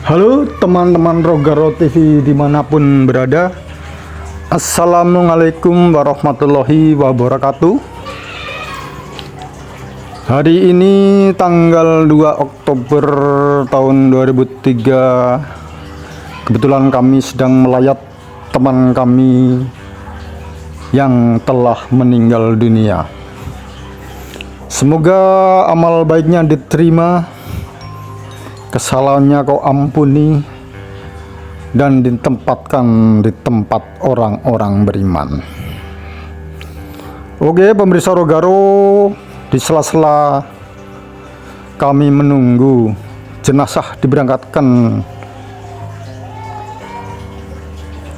Halo teman-teman Rogaro TV dimanapun berada. Assalamualaikum warahmatullahi wabarakatuh. Hari ini tanggal 2 Oktober tahun 2003. Kebetulan kami sedang melayat teman kami yang telah meninggal dunia. Semoga amal baiknya diterima, kesalahannya kau ampuni, dan ditempatkan di tempat orang-orang beriman. Oke pemirsa Rogaro, di sela-sela kami menunggu jenazah diberangkatkan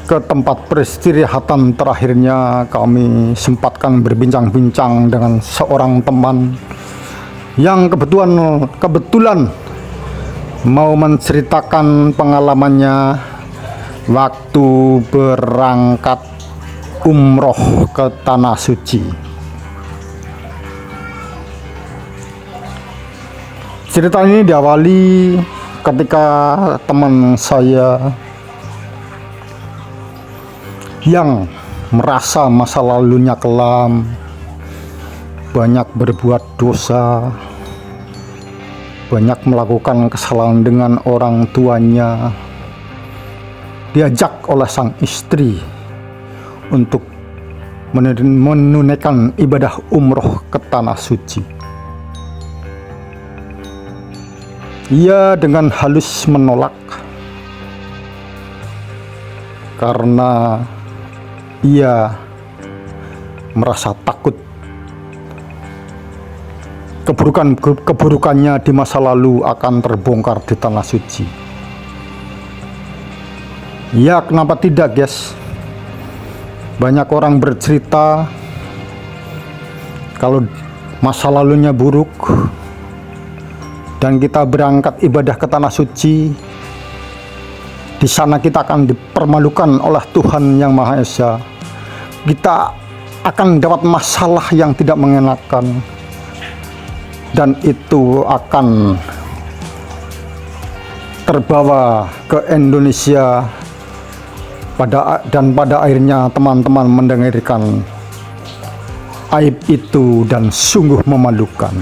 ke tempat peristirahatan terakhirnya, kami sempatkan berbincang-bincang dengan seorang teman yang kebetulan mau menceritakan pengalamannya waktu berangkat umroh ke Tanah Suci. Cerita ini diawali ketika teman saya yang merasa masa lalunya kelam, banyak berbuat dosa, banyak melakukan kesalahan dengan orang tuanya, diajak oleh sang istri untuk menunaikan ibadah umroh ke Tanah Suci. Ia dengan halus menolak karena ia merasa takut keburukannya di masa lalu akan terbongkar di Tanah Suci. Ya, kenapa tidak, guys? Banyak orang bercerita kalau masa lalunya buruk dan kita berangkat ibadah ke Tanah Suci, di sana kita akan dipermalukan oleh Tuhan Yang Maha Esa. Kita akan dapat masalah yang tidak mengenakan, dan itu akan terbawa ke Indonesia pada akhirnya teman-teman mendengarkan aib itu dan sungguh memalukan.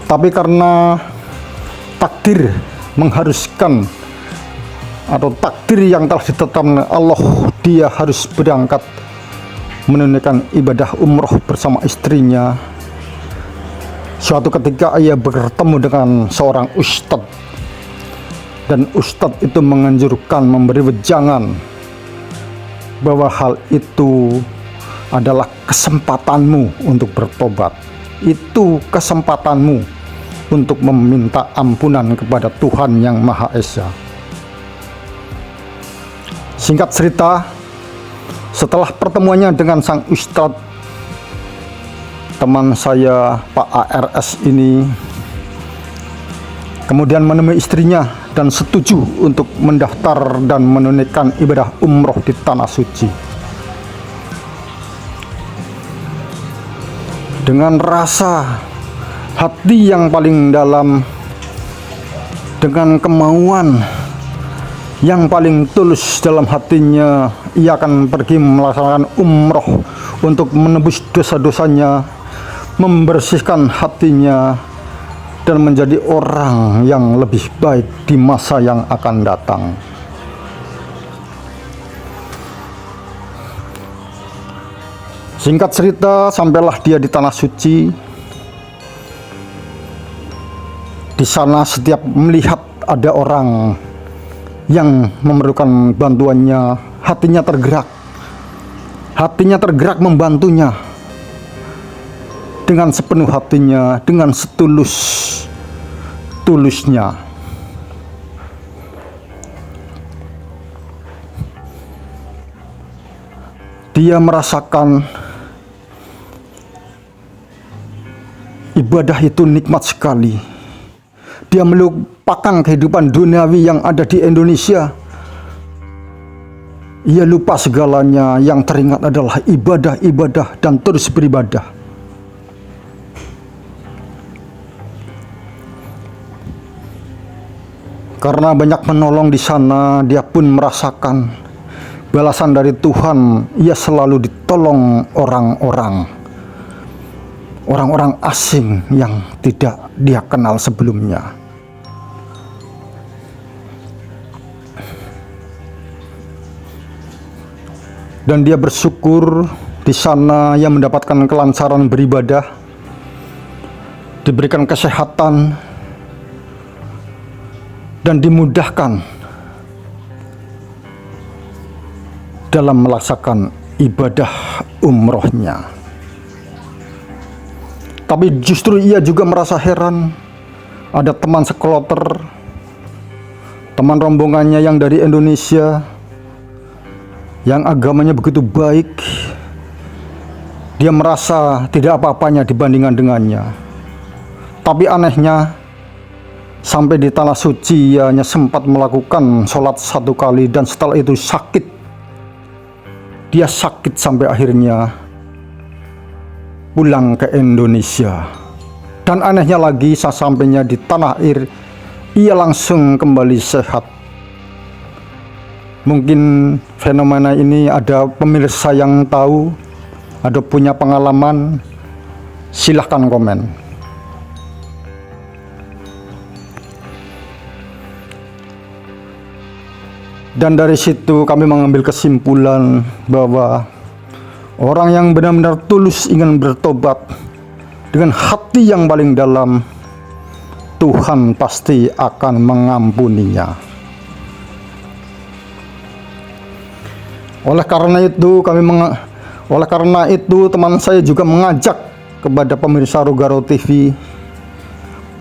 Tapi karena takdir mengharuskan, atau takdir yang telah ditetapkan Allah, dia harus berangkat menunaikan ibadah umroh bersama istrinya. Suatu ketika ia bertemu dengan seorang ustadz, dan ustadz itu menganjurkan, memberi wejangan bahwa hal itu adalah kesempatanmu untuk bertobat. Itu kesempatanmu untuk meminta ampunan kepada Tuhan Yang Maha Esa. Singkat cerita, setelah pertemuannya dengan sang ustadz, teman saya Pak ARS ini kemudian menemui istrinya dan setuju untuk mendaftar dan menunaikan ibadah umroh di Tanah Suci. Dengan rasa hati yang paling dalam, dengan kemauan yang paling tulus dalam hatinya, ia akan pergi melaksanakan umroh untuk menebus dosa-dosanya, membersihkan hatinya, dan menjadi orang yang lebih baik di masa yang akan datang. Singkat cerita, sampailah dia di Tanah Suci. Di sana setiap melihat ada orang yang memerlukan bantuannya, hatinya tergerak membantunya dengan sepenuh hatinya, dengan setulus-tulusnya. Dia merasakan ibadah itu nikmat sekali. Dia melupakan kehidupan duniawi yang ada di Indonesia. Ia lupa segalanya, yang teringat adalah ibadah dan terus beribadah. Karena banyak menolong di sana, dia pun merasakan balasan dari Tuhan. Ia selalu ditolong orang-orang asing yang tidak dia kenal sebelumnya. Dan dia bersyukur di sana ia mendapatkan kelancaran beribadah, diberikan kesehatan, dan dimudahkan dalam melaksanakan ibadah umrohnya. Tapi justru ia juga merasa heran, ada teman sekloter, teman rombongannya yang dari Indonesia, yang agamanya begitu baik, dia merasa tidak apa-apanya dibandingkan dengannya. Tapi anehnya, sampai di tanah suci ia hanya sempat melakukan sholat 1 kali, dan setelah itu sakit. Dia sakit sampai akhirnya pulang ke Indonesia. Dan anehnya lagi, sesampainya di tanah air, ia langsung kembali sehat. Mungkin fenomena ini ada pemirsa yang tahu, ada punya pengalaman, silahkan komen. Dan dari situ kami mengambil kesimpulan bahwa orang yang benar-benar tulus ingin bertobat dengan hati yang paling dalam, Tuhan pasti akan mengampuninya. Oleh karena itu teman saya juga mengajak kepada pemirsa Rogaro TV,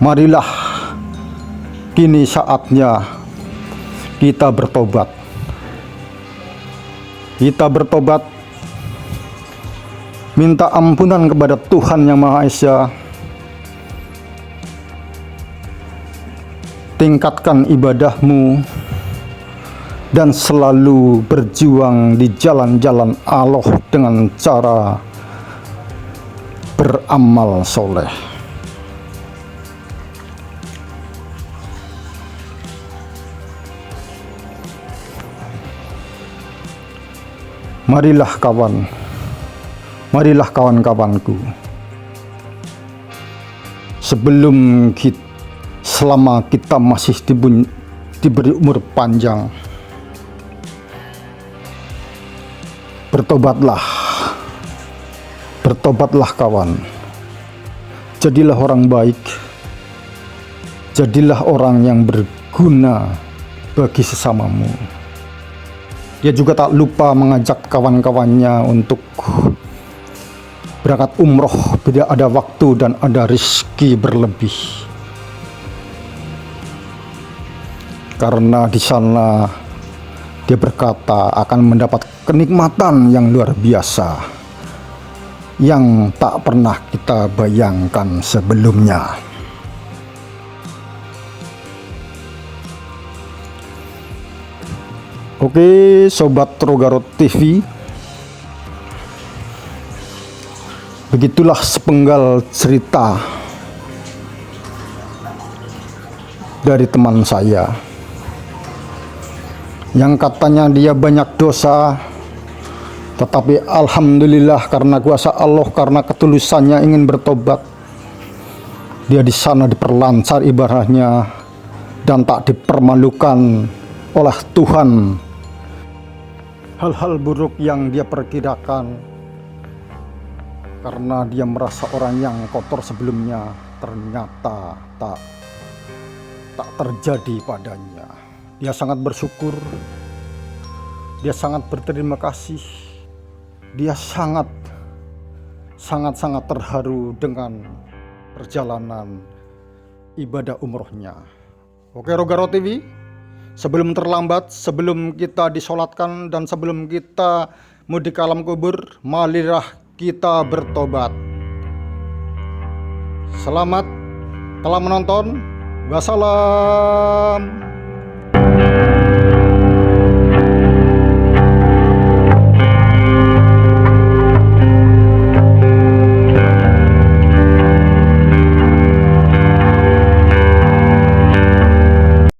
marilah kini saatnya kita bertobat. Kita bertobat, minta ampunan kepada Tuhan Yang Maha Esa, tingkatkan ibadahmu, dan selalu berjuang di jalan-jalan Allah dengan cara beramal soleh. Marilah kawan-kawanku, selama kita masih diberi umur panjang, bertobatlah kawan. Jadilah orang baik, jadilah orang yang berguna bagi sesamamu. Dia juga tak lupa mengajak kawan-kawannya untuk berangkat umroh bila ada waktu dan ada rezeki berlebih. Karena di sana dia berkata akan mendapat kenikmatan yang luar biasa yang tak pernah kita bayangkan sebelumnya. Oke, Sobat Rogaro TV, begitulah sepenggal cerita dari teman saya yang katanya dia banyak dosa, tetapi alhamdulillah karena kuasa Allah, karena ketulusannya ingin bertobat, dia di sana diperlancar ibadahnya dan tak dipermalukan oleh Tuhan. Hal-hal buruk yang dia perkirakan karena dia merasa orang yang kotor sebelumnya ternyata tak terjadi padanya. Dia sangat bersyukur, dia sangat berterima kasih, dia sangat terharu dengan perjalanan ibadah umrohnya. Oke Rogaro TV, sebelum terlambat, sebelum kita disolatkan dan sebelum kita mudik ke alam kubur, marilah kita bertobat. Selamat telah menonton. Wassalam.